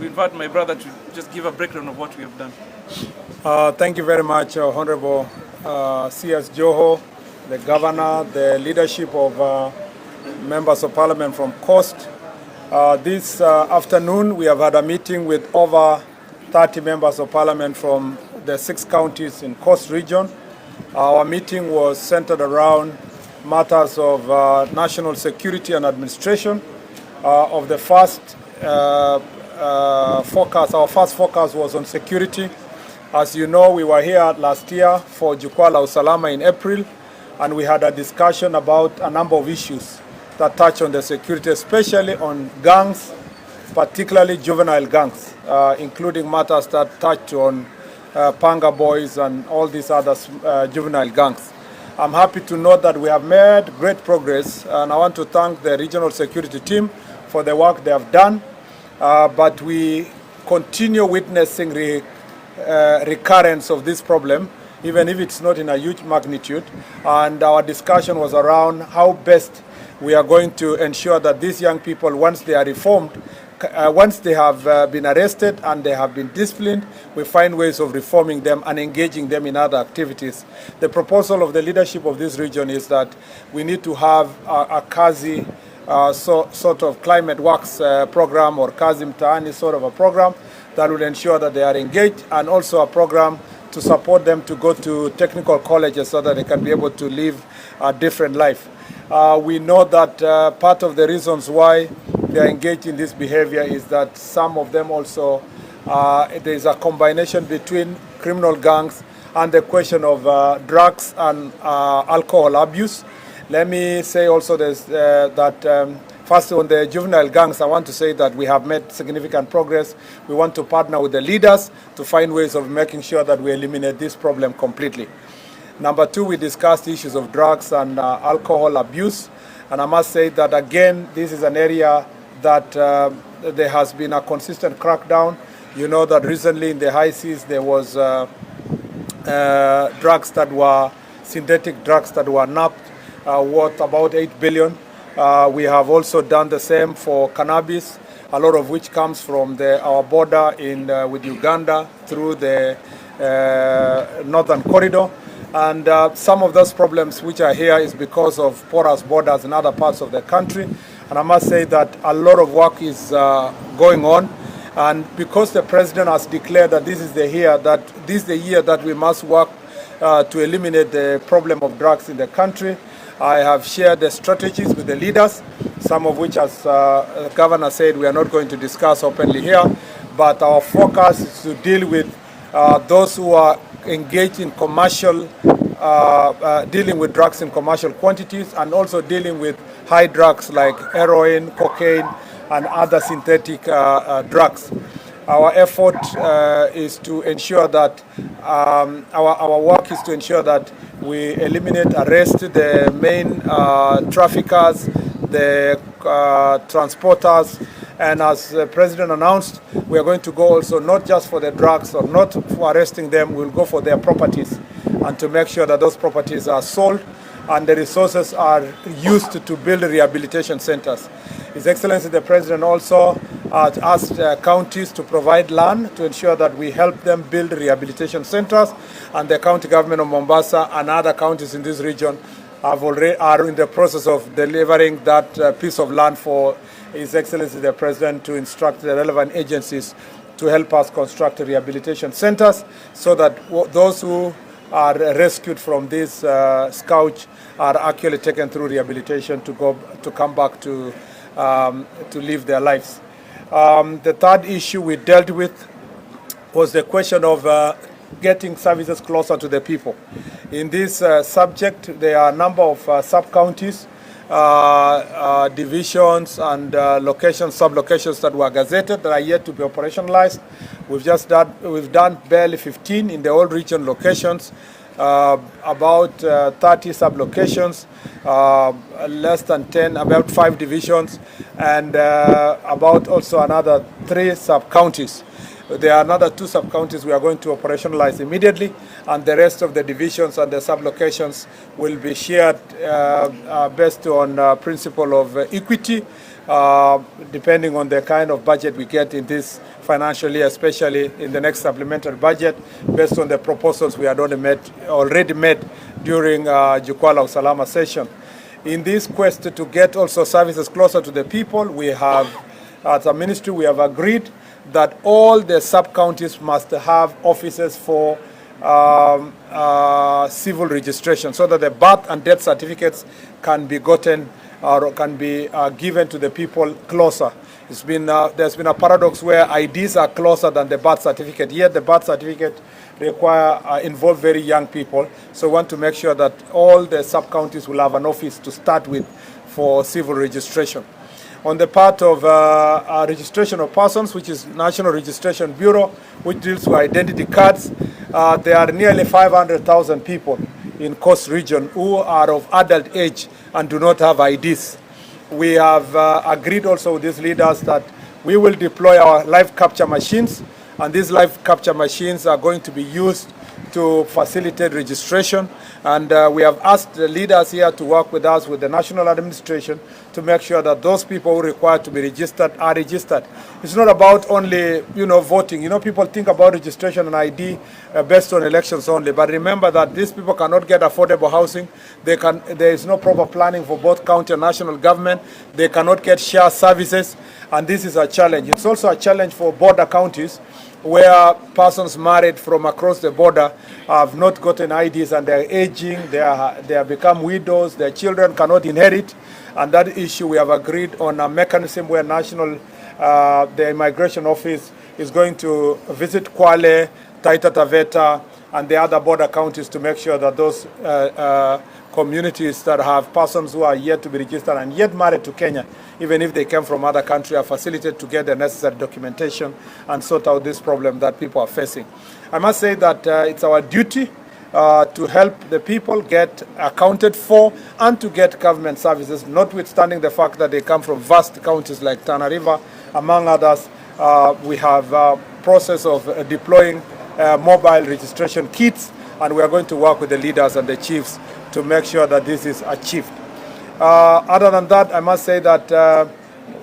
to invite my brother to just give a breakdown of what we have done. Thank you very much, Honorable C.S. Joho, the Governor, the leadership of members of Parliament from Coast. This afternoon we have had a meeting with over 30 members of Parliament from the 6 counties in Coast region. Our meeting was centered around matters of national security and administration. Of the first focus, our first focus was on security. As you know, we were here last year for Jukwaa la Usalama in April, and we had a discussion about a number of issues that touch on the security, especially on gangs, particularly juvenile gangs, including matters that touch on panga boys and all these other juvenile gangs. I'm happy to note that we have made great progress, and I want to thank the regional security team for the work they have done, but we continue witnessing recurrence of this problem, even if it's not in a huge magnitude. And our discussion was around how best we are going to ensure that these young people, once they are reformed, once they have been arrested and they have been disciplined, we find ways of reforming them and engaging them in other activities. The proposal of the leadership of this region is that we need to have a Kazi sort of climate works program, or Kazi Mtaani sort of a program that will ensure that they are engaged, and also a program to support them to go to technical colleges so that they can be able to live a different life. We know that part of the reasons why they are engaged in this behavior is that some of them also, there is a combination between criminal gangs and the question of drugs and alcohol abuse. Let me say also that first, on the juvenile gangs, I want to say that we have made significant progress. We want to partner with the leaders to find ways of making sure that we eliminate this problem completely. Number 2, we discussed issues of drugs and alcohol abuse. And I must say that, again, this is an area that there has been a consistent crackdown. You know that recently in the high seas there was drugs that were synthetic drugs that were nabbed, worth about 8 billion. We have also done the same for cannabis, a lot of which comes from our border with Uganda through the northern corridor. And some of those problems which are here is because of porous borders in other parts of the country. And I must say that a lot of work is going on. And because the president has declared that this is the year that we must work to eliminate the problem of drugs in the country, I have shared the strategies with the leaders, some of which, as the governor said, we are not going to discuss openly here. But our focus is to deal with those who are engaged in commercial, dealing with drugs in commercial quantities, and also dealing with high drugs like heroin, cocaine, and other synthetic drugs. Our effort is to ensure that our work is to ensure that we eliminate, arrest the main traffickers, the transporters. And as the president announced, we are going to go also not just for the drugs, or not for arresting them, we'll go for their properties, and to make sure that those properties are sold and the resources are used to build rehabilitation centers. His Excellency the President also asked counties to provide land to ensure that we help them build rehabilitation centers, and the county government of Mombasa and other counties in this region are in the process of delivering that piece of land for His Excellency the President to instruct the relevant agencies to help us construct rehabilitation centers, so that those who are rescued from this scourge are actually taken through rehabilitation to come back to live their lives. The third issue we dealt with was the question of getting services closer to the people. In this subject, there are a number of sub-counties, divisions and sub-locations that were gazetted that are yet to be operationalized. We've done barely 15 in the old region locations, about 30 sub-locations, less than 10, about 5 divisions, and about also another 3 sub-counties. There are another 2 sub-counties we are going to operationalize immediately, and the rest of the divisions and the sub-locations will be shared based on principle of equity, depending on the kind of budget we get in this financial year, especially in the next supplementary budget, based on the proposals we had already made during Jukwaa la Usalama session. In this quest to get also services closer to the people, we have, as a ministry, we have agreed that all the sub-counties must have offices for civil registration, so that the birth and death certificates can be gotten or can be given to the people closer. There's been a paradox where IDs are closer than the birth certificate, yet the birth certificate involve very young people. So we want to make sure that all the sub-counties will have an office to start with for civil registration. On the part of registration of persons, which is National Registration Bureau, which deals with identity cards, there are nearly 500,000 people in Coast Region who are of adult age and do not have IDs. We have agreed also with these leaders that we will deploy our live capture machines, and these live capture machines are going to be used to facilitate registration. And we have asked the leaders here to work with us, with the national administration, to make sure that those people who require to be registered are registered. It's not about only, voting. People think about registration and ID based on elections only. But remember that these people cannot get affordable housing. There is no proper planning for both county and national government. They cannot get share services. And this is a challenge. It's also a challenge for border counties, where persons married from across the border have not gotten IDs and they're aging, they have become widows, their children cannot inherit. And that issue, we have agreed on a mechanism where the Immigration Office is going to visit Kwale, Taita Taveta, and the other border counties to make sure that those communities that have persons who are yet to be registered and yet married to Kenya, even if they came from other countries, are facilitated to get the necessary documentation and sort out this problem that people are facing. I must say that it's our duty to help the people get accounted for and to get government services, notwithstanding the fact that they come from vast counties like Tana River, among others. We have a process of deploying mobile registration kits, and we are going to work with the leaders and the chiefs to make sure that this is achieved. Other than that, I must say that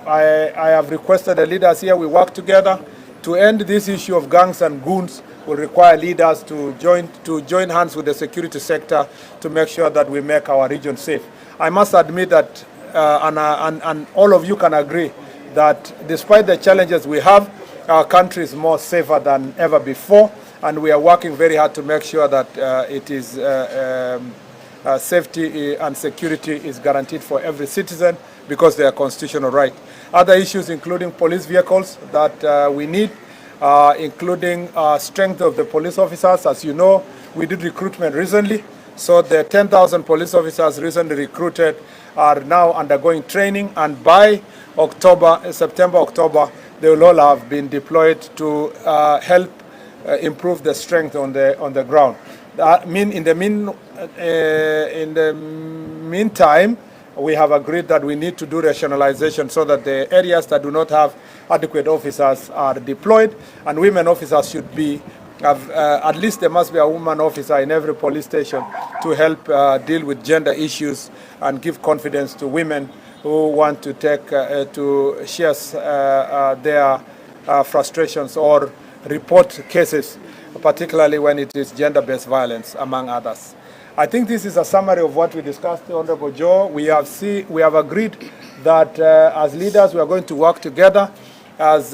I have requested the leaders here, we work together to end this issue of gangs and goons. Will require leaders to join hands with the security sector to make sure that we make our region safe. I must admit that, and all of you can agree, that despite the challenges we have, our country is more safer than ever before, and we are working very hard to make sure that safety and security is guaranteed for every citizen, because they are constitutional right. Other issues including police vehicles that we need, including strength of the police officers. As you know, we did recruitment recently, so the 10,000 police officers recently recruited are now undergoing training, and by September, October, they will all have been deployed to help improve the strength on the ground. In the meantime, we have agreed that we need to do rationalization so that the areas that do not have adequate officers are deployed, and women officers should be, at least there must be a woman officer in every police station to help deal with gender issues and give confidence to women who want to share their frustrations or report cases, particularly when it is gender-based violence, among others. I think this is a summary of what we discussed, Honorable Joe. We have agreed that as leaders we are going to work together. As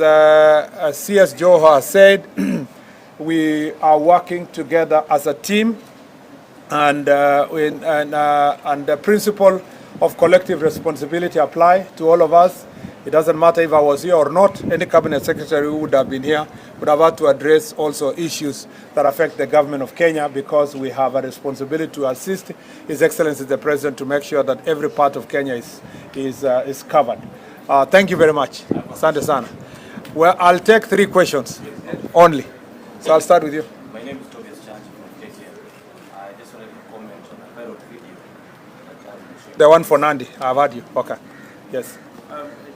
CS Joe has said, we are working together as a team, and the principle of collective responsibility apply to all of us. It doesn't matter if I was here or not. Any cabinet secretary who would have been here would have had to address also issues that affect the government of Kenya, because we have a responsibility to assist His Excellency the President to make sure that every part of Kenya is covered. Thank you very much. Asante sana. Well, I'll take 3 questions only. So I'll start with you. My name is Tobias Church from KTN. I just wanted to comment on a viral video. The one for Nandi. I've heard you. Okay. Yes.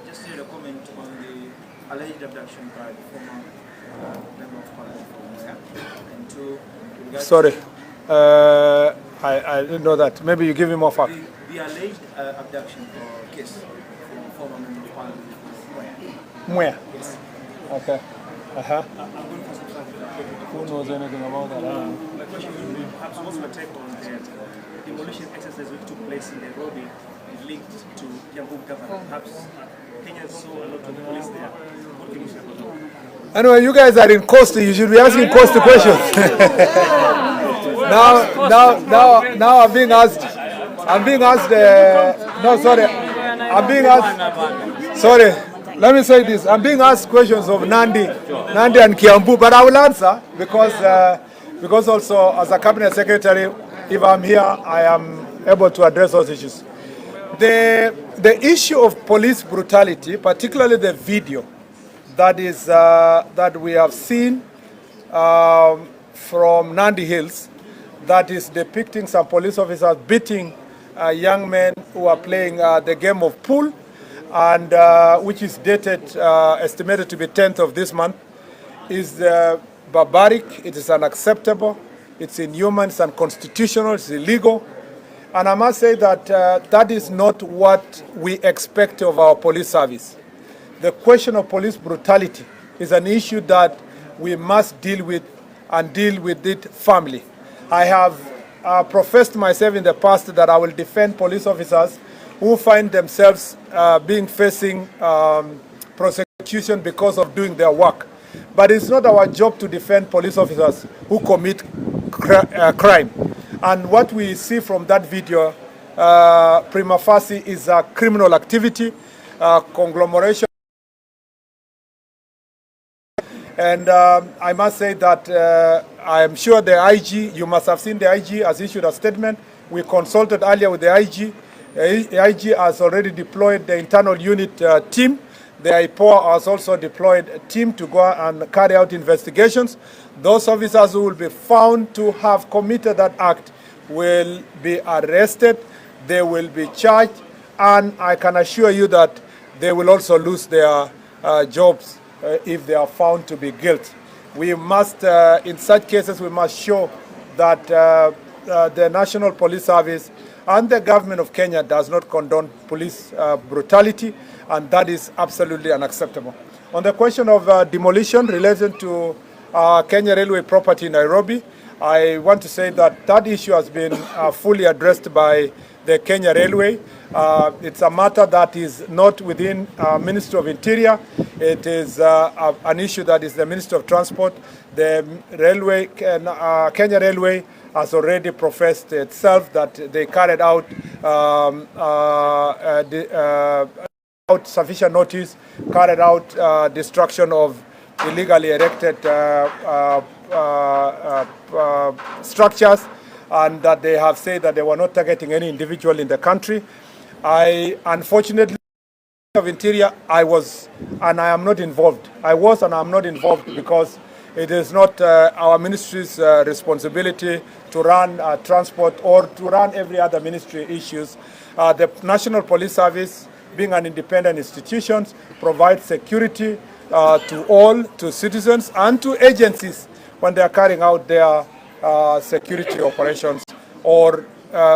Just need a comment on the alleged abduction by the former member of parliament from and to Sorry. I didn't know that. Maybe you give me more facts. The alleged abduction or case from former member Kwanza. Where? Yes. Okay. Uh-huh. I'm going for some clarification. Who knows anything about that? My question would be perhaps what's your take on the demolition exercise which took place in Nairobi linked to Kiambu government? Perhaps Kenya saw a lot of police there. What can you say about that? Anyway, you guys are in Coast. You should be asking Coast questions. now I'm being asked. No, sorry. I'm being asked. Sorry. Let me say this. I'm being asked questions of Nandi and Kiambu, but I will answer because also as a cabinet secretary, if I'm here, I am able to address those issues. The issue of police brutality, particularly the video that we have seen from Nandi Hills, that is depicting some police officers beating young men who are playing the game of pool, and which is dated, estimated to be 10th of this month, is barbaric, it is unacceptable, it's inhuman, it's unconstitutional, it's illegal. And I must say that that is not what we expect of our police service. The question of police brutality is an issue that we must deal with, and deal with it firmly. I have professed myself in the past that I will defend police officers who find themselves facing prosecution because of doing their work. But it's not our job to defend police officers who commit crime. And what we see from that video, prima facie, is a criminal activity, conglomeration. And I must say that I am sure the IG, you must have seen the IG has issued a statement. We consulted earlier with the IG. The IG has already deployed the internal unit team. The IPOA has also deployed a team to go and carry out investigations. Those officers who will be found to have committed that act will be arrested, they will be charged, and I can assure you that they will also lose their jobs if they are found to be guilty. We must, in such cases, we must show that the National Police Service and the government of Kenya does not condone police brutality, and that is absolutely unacceptable. On the question of demolition related to Kenya Railway property in Nairobi, I want to say that that issue has been fully addressed by the Kenya Railway. It's a matter that is not within Ministry of Interior. It is an issue that is the Ministry of Transport. The railway, Kenya Railway, has already professed itself that they carried out sufficient notice, carried out destruction of illegally erected structures, and that they have said that they were not targeting any individual in the country. Unfortunately, of Interior, I was and I am not involved. I was and I am not involved because it is not our ministry's responsibility to run transport or to run every other ministry issues. The National Police Service, being an independent institution, provides security to all, to citizens and to agencies when they are carrying out their security operations, or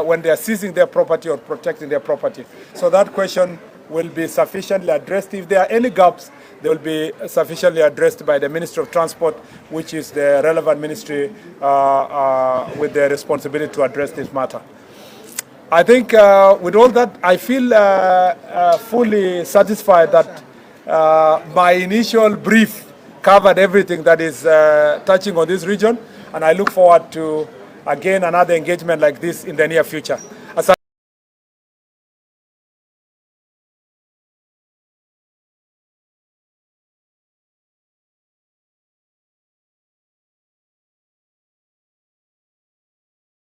when they are seizing their property or protecting their property. So that question will be sufficiently addressed. If there are any gaps, they will be sufficiently addressed by the Ministry of Transport, which is the relevant ministry with the responsibility to address this matter. I think with all that, I feel fully satisfied that my initial brief covered everything that is touching on this region, and I look forward to, again, another engagement like this in the near future.